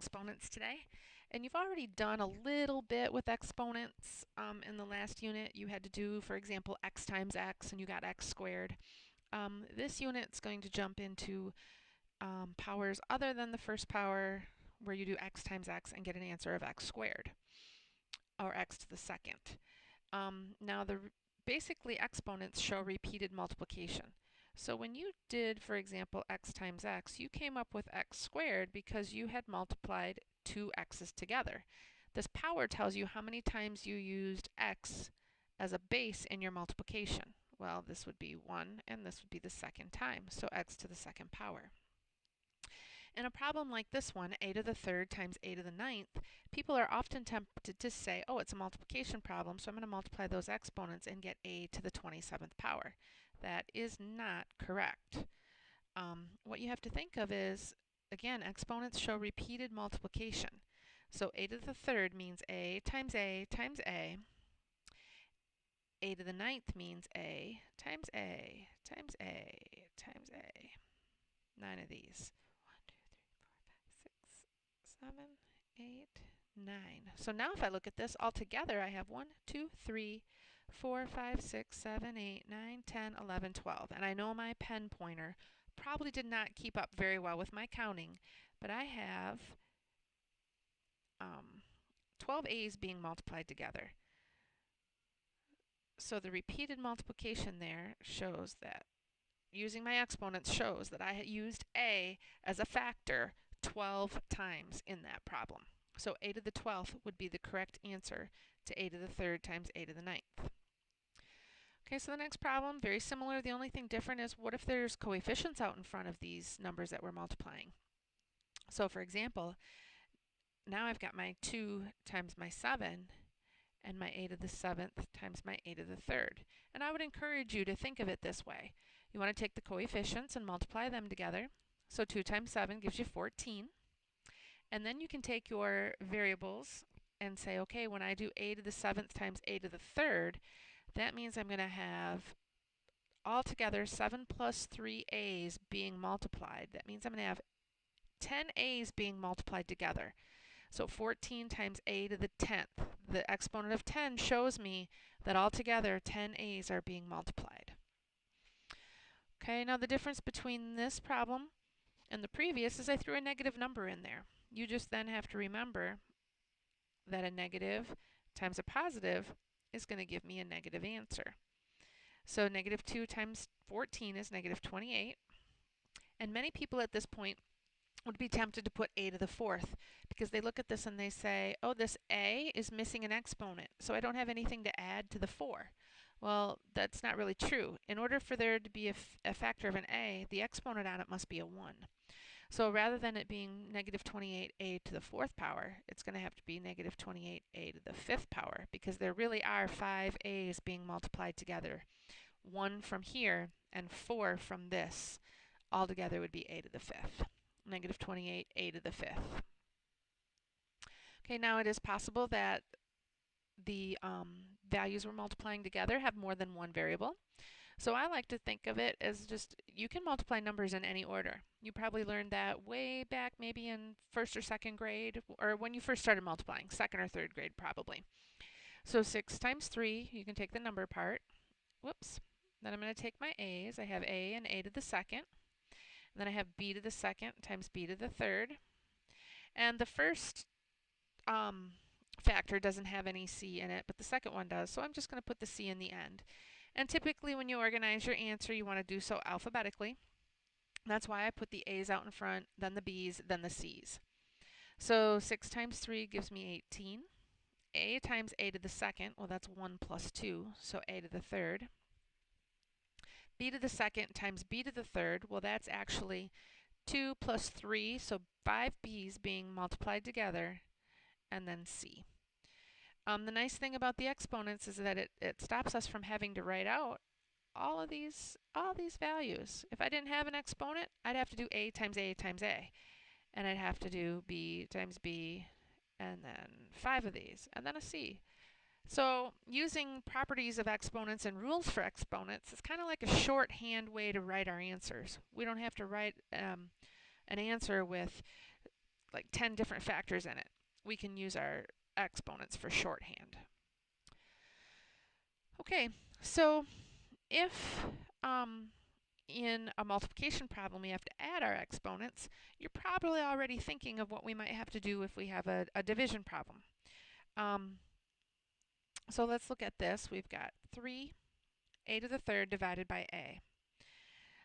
exponents today. And you've already done a little bit with exponents in the last unit. You had to do, for example, x times x, and you got x squared. This unit's going to jump into powers other than the first power, where you do x times x and get an answer of x squared, or x to the second. Now, basically exponents show repeated multiplication. So when you did, for example, x times x, you came up with x squared because you had multiplied two x's together. This power tells you how many times you used x as a base in your multiplication. Well, this would be 1, and this would be the second time, so x to the second power. In a problem like this one, a to the third times a to the ninth, people are often tempted to say, oh, it's a multiplication problem, so I'm going to multiply those exponents and get a to the 27th power. That is not correct. What you have to think of is, again, exponents show repeated multiplication. So a to the third means a times a times a. A to the ninth means a times a times a times a. 9 of these. 7, 8, 9. So now if I look at this all together, I have 1, 2, 3, 4, 5, 6, 7, 8, 9, 10, 11, 12. And I know my pen pointer probably did not keep up very well with my counting, but I have 12 A's being multiplied together. So the repeated multiplication there shows that using my exponents shows that I used a as a factor 12 times in that problem. So a to the 12th would be the correct answer to a to the third times a to the ninth. Okay, so the next problem, very similar. The only thing different is, what if there's coefficients out in front of these numbers that we're multiplying? So for example, now I've got my 2 times my 7 and my a to the 7th times my a to the 3rd. And I would encourage you to think of it this way. You want to take the coefficients and multiply them together. So 2 times 7 gives you 14. And then you can take your variables and say, okay, when I do a to the 7th times a to the 3rd, that means I'm going to have altogether 7 plus 3 a's being multiplied. That means I'm going to have 10 a's being multiplied together. So 14 times a to the 10th. The exponent of 10 shows me that altogether 10 a's are being multiplied. Okay, now the difference between this problem and the previous is I threw a negative number in there. You just then have to remember that a negative times a positive is going to give me a negative answer. So negative 2 times 14 is negative 28. And many people at this point would be tempted to put a to the 4th because they look at this and they say, oh, this a is missing an exponent, so I don't have anything to add to the 4. Well, that's not really true. In order for there to be a factor of an a, the exponent on it must be a 1. So rather than it being negative 28a to the 4th power, it's going to have to be negative 28a to the 5th power, because there really are 5 a's being multiplied together. 1 from here and 4 from this. Altogether would be a to the 5th. Negative 28a to the 5th. Okay, now it is possible that the values we're multiplying together have more than one variable. So I like to think of it as just, you can multiply numbers in any order. You probably learned that way back maybe in first or second grade, or when you first started multiplying, second or third grade probably. So 6 times 3, you can take the number part. Whoops. Then I'm going to take my a's. I have a and a to the second. And then I have b to the second times b to the third. And the first factor doesn't have any c in it, but the second one does. So I'm just going to put the c in the end. And typically when you organize your answer, you want to do so alphabetically. That's why I put the a's out in front, then the b's, then the c's. So 6 times 3 gives me 18. A times a to the second, well, that's 1 plus 2, so a to the third. B to the second times b to the third, well, that's actually 2 plus 3, so 5 b's being multiplied together, and then c. The nice thing about the exponents is that it stops us from having to write out all these values. If I didn't have an exponent, I'd have to do a times a times a, and I'd have to do b times b, and then 5 of these, and then a c. So using properties of exponents and rules for exponents is kind of like a shorthand way to write our answers. We don't have to write an answer with like 10 different factors in it, we can use our exponents for shorthand. Okay, so if in a multiplication problem we have to add our exponents, you're probably already thinking of what we might have to do if we have a division problem. So let's look at this. We've got 3a to the third divided by a.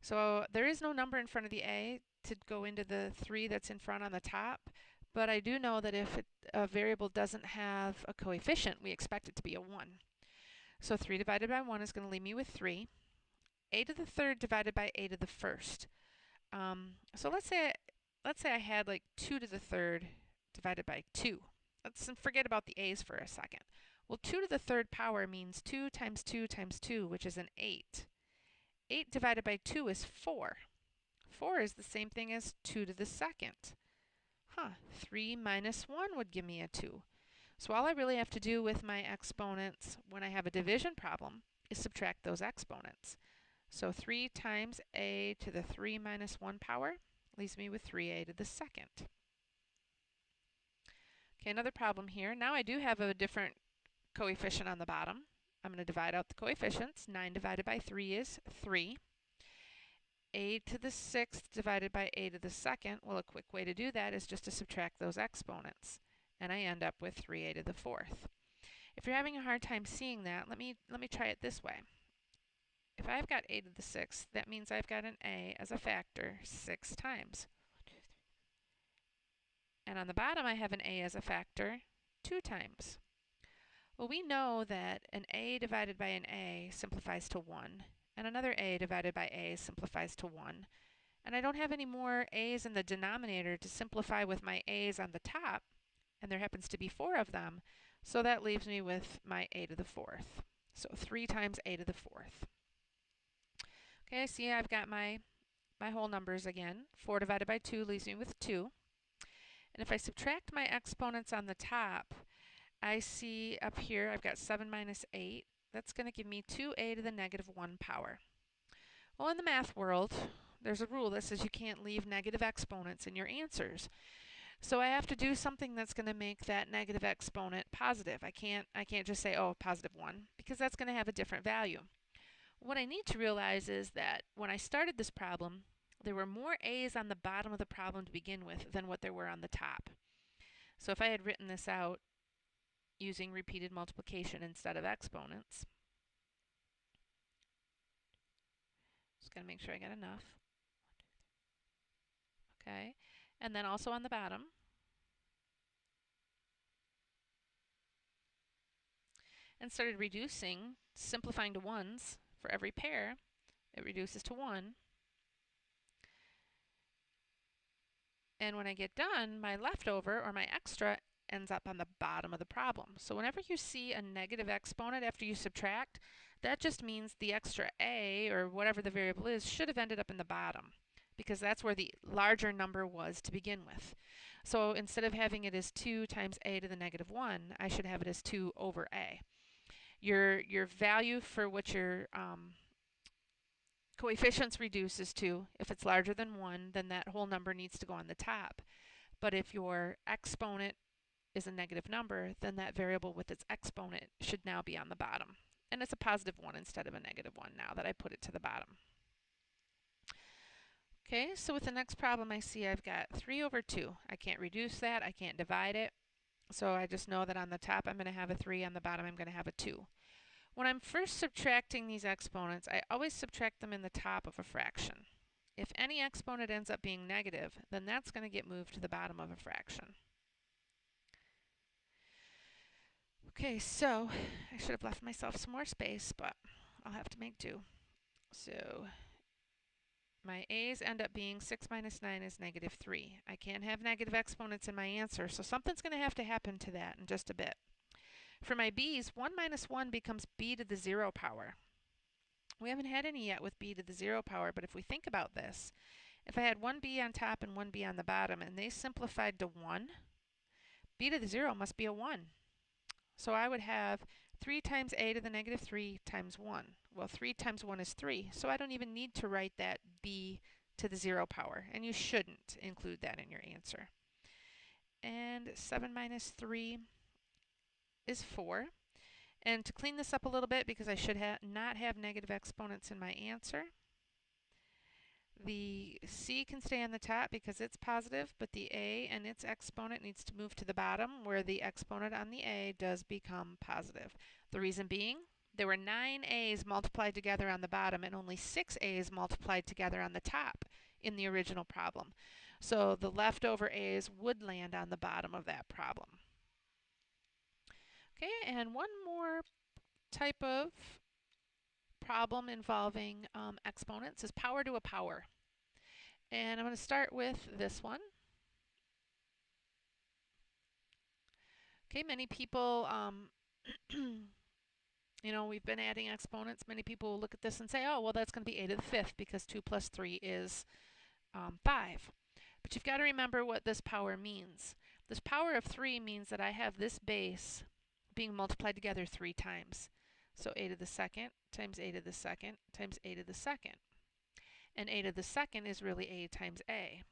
So there is no number in front of the a to go into the 3 that's in front on the top, but I do know that if a variable doesn't have a coefficient, we expect it to be a 1. So 3 divided by 1 is going to leave me with 3. A to the third divided by a to the first. So let's say I had like 2 to the third divided by 2. Let's forget about the a's for a second. Well, 2 to the third power means 2 times 2 times 2, which is an 8. 8 divided by 2 is 4. 4 is the same thing as 2 to the second. 3 minus 1 would give me a 2. So all I really have to do with my exponents when I have a division problem is subtract those exponents. So 3 times a to the 3 minus 1 power leaves me with 3a to the second. Okay, another problem here. Now I do have a different coefficient on the bottom. I'm going to divide out the coefficients. 9 divided by 3 is 3. A to the sixth divided by a to the second. Well, a quick way to do that is just to subtract those exponents. And I end up with 3a to the fourth. If you're having a hard time seeing that, let me try it this way. If I've got a to the sixth, that means I've got an a as a factor 6 times. And on the bottom, I have an a as a factor 2 times. Well, we know that an a divided by an a simplifies to 1, and another a divided by a simplifies to 1. And I don't have any more a's in the denominator to simplify with my a's on the top, and there happens to be 4 of them, so that leaves me with my a to the fourth. So 3 times a to the fourth. Okay, see I've got my whole numbers again. 4 divided by 2 leaves me with 2. And if I subtract my exponents on the top, I see up here I've got 7 minus 8. That's going to give me 2a to the negative 1 power. Well, in the math world, there's a rule that says you can't leave negative exponents in your answers. So I have to do something that's going to make that negative exponent positive. I can't just say, oh, positive 1, because that's going to have a different value. What I need to realize is that when I started this problem, there were more a's on the bottom of the problem to begin with than what there were on the top. So if I had written this out using repeated multiplication instead of exponents, just going to make sure I get enough. Okay, and then also on the bottom, and started reducing, simplifying to ones for every pair, it reduces to 1. And when I get done, my leftover, or my extra, ends up on the bottom of the problem. So whenever you see a negative exponent after you subtract, that just means the extra a, or whatever the variable is, should have ended up in the bottom, because that's where the larger number was to begin with. So instead of having it as 2 times a to the negative 1, I should have it as 2 over a. Your value for what your coefficients reduces to, if it's larger than 1, then that whole number needs to go on the top. But if your exponent is a negative number, then that variable with its exponent should now be on the bottom. And it's a positive 1 instead of a negative 1 now that I put it to the bottom. Okay, so with the next problem I see I've got 3 over 2. I can't reduce that, I can't divide it. So I just know that on the top I'm going to have a 3, on the bottom I'm going to have a 2. When I'm first subtracting these exponents, I always subtract them in the top of a fraction. If any exponent ends up being negative, then that's going to get moved to the bottom of a fraction. Okay, so I should have left myself some more space, but I'll have to make do. So my a's end up being 6 minus 9 is negative 3. I can't have negative exponents in my answer, so something's going to have to happen to that in just a bit. For my b's, 1 minus 1 becomes b to the 0 power. We haven't had any yet with b to the 0 power, but if we think about this, if I had one b on top and one b on the bottom, and they simplified to 1, b to the 0 must be a 1. So I would have 3 times a to the negative 3 times 1. Well, 3 times 1 is 3, so I don't even need to write that b to the 0 power, and you shouldn't include that in your answer. and 7 minus 3 is 4. And to clean this up a little bit, because I should not have negative exponents in my answer, the c can stay on the top because it's positive, but the a and its exponent needs to move to the bottom where the exponent on the a does become positive. The reason being, there were 9 a's multiplied together on the bottom and only 6 a's multiplied together on the top in the original problem. So the leftover a's would land on the bottom of that problem. Okay, and one more type of problem involving exponents is power to a power. And I'm going to start with this one. Okay, many people, we've been adding exponents. Many people will look at this and say, oh, well, that's going to be a to the 5th because 2 plus 3 is 5. But you've got to remember what this power means. This power of 3 means that I have this base being multiplied together 3 times. So a to the 2nd times a to the 2nd times a to the 2nd. And a to the 2nd is really a times a.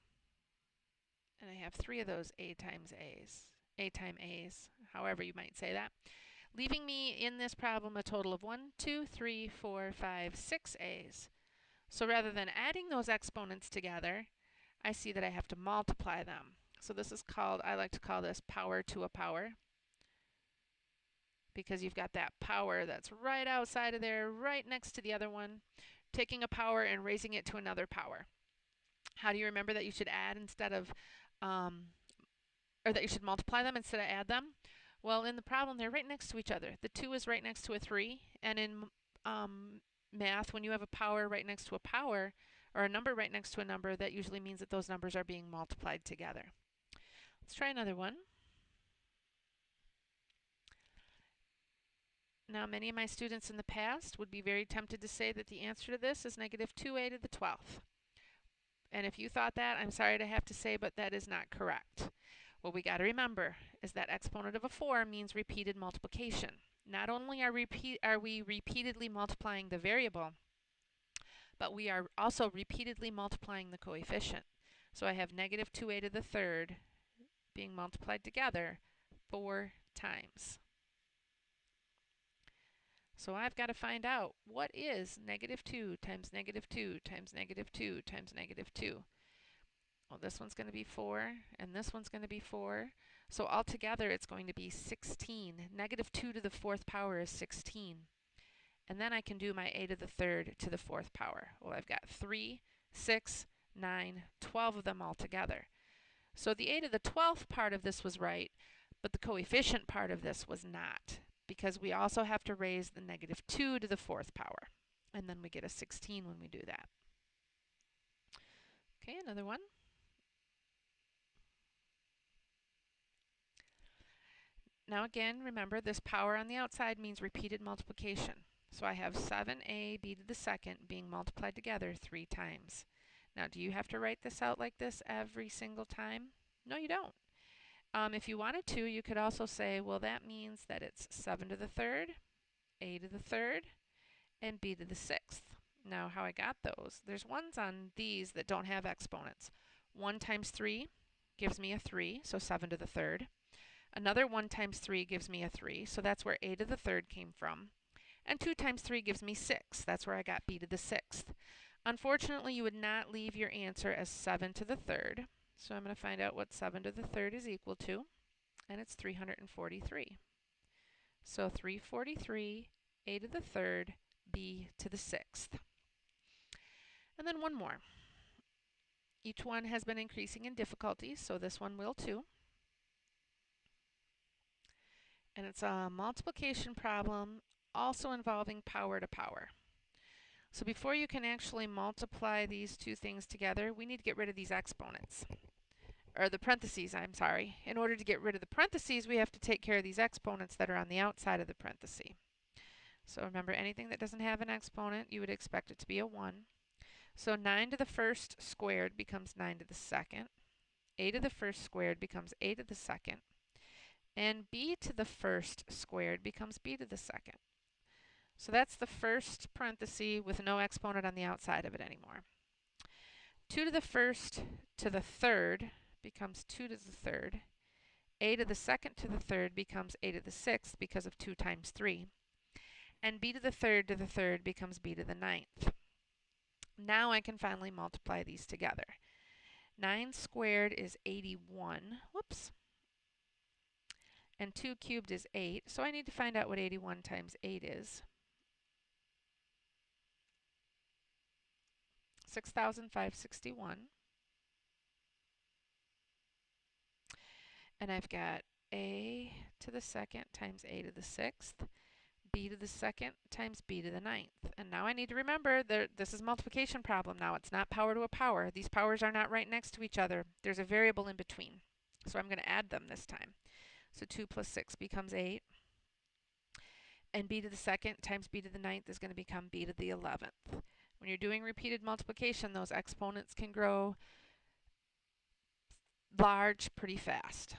And I have 3 of those a times a's. A times a's, however you might say that. Leaving me in this problem a total of 1, 2, 3, 4, 5, 6 a's. So rather than adding those exponents together, I see that I have to multiply them. So this is called, I like to call this power to a power, because you've got that power that's right outside of there, right next to the other one, taking a power and raising it to another power. How do you remember that you should add instead of, or that you should multiply them instead of add them? Well, in the problem, they're right next to each other. The 2 is right next to a 3, and in math, when you have a power right next to a power, or a number right next to a number, that usually means that those numbers are being multiplied together. Let's try another one. Now, many of my students in the past would be very tempted to say that the answer to this is negative 2a to the 12th. And if you thought that, I'm sorry to have to say, but that is not correct. What we got to remember is that exponent of a 4 means repeated multiplication. Not only are we repeatedly multiplying the variable, but we are also repeatedly multiplying the coefficient. So I have negative 2a to the 3rd being multiplied together 4 times. So I've got to find out, what is negative 2 times negative 2 times negative 2 times negative 2? Well, this one's going to be 4, and this one's going to be 4. So altogether, it's going to be 16. Negative 2 to the 4th power is 16. And then I can do my a to the 3rd to the 4th power. Well, I've got 3, 6, 9, 12 of them all together. So the a to the 12th part of this was right, but the coefficient part of this was not, because we also have to raise the negative 2 to the 4th power. And then we get a 16 when we do that. Okay, another one. Now again, remember, this power on the outside means repeated multiplication. So I have 7ab to the 2nd being multiplied together 3 times. Now, do you have to write this out like this every single time? No, you don't. If you wanted to, you could also say, well, that means that it's 7 to the 3rd, a to the 3rd, and b to the 6th. Now, how I got those, there's ones on these that don't have exponents. 1 times 3 gives me a 3, so 7 to the 3rd. Another 1 times 3 gives me a 3, so that's where a to the 3rd came from. And 2 times 3 gives me 6. That's where I got b to the 6th. Unfortunately, you would not leave your answer as 7 to the 3rd. So I'm going to find out what 7 to the 3rd is equal to, and it's 343. So 343, a to the 3rd, b to the 6th. And then one more. Each one has been increasing in difficulty, so this one will too. And it's a multiplication problem also involving power to power. So before you can actually multiply these two things together, we need to get rid of these exponents. Or the parentheses, I'm sorry. In order to get rid of the parentheses, we have to take care of these exponents that are on the outside of the parenthesis. So remember, anything that doesn't have an exponent, you would expect it to be a 1. So 9 to the 1st squared becomes 9 to the 2nd. A to the 1st squared becomes a to the 2nd. And b to the 1st squared becomes b to the 2nd. So that's the first parenthesis with no exponent on the outside of it anymore. 2 to the 1st to the 3rd becomes 2 to the 3rd. a to the second to the third becomes a to the sixth because of 2 times 3. And b to the third becomes b to the ninth. Now I can finally multiply these together. 9 squared is 81. Whoops. And 2 cubed is 8. So I need to find out what 81 times 8 is. 6,561. And I've got a to the second times a to the sixth, b to the second times b to the ninth. And now I need to remember that this is multiplication problem now. It's not power to a power. These powers are not right next to each other. There's a variable in between. So I'm going to add them this time. So 2 plus 6 becomes 8. And b to the second times b to the ninth is going to become b to the 11th. When you're doing repeated multiplication, those exponents can grow large pretty fast.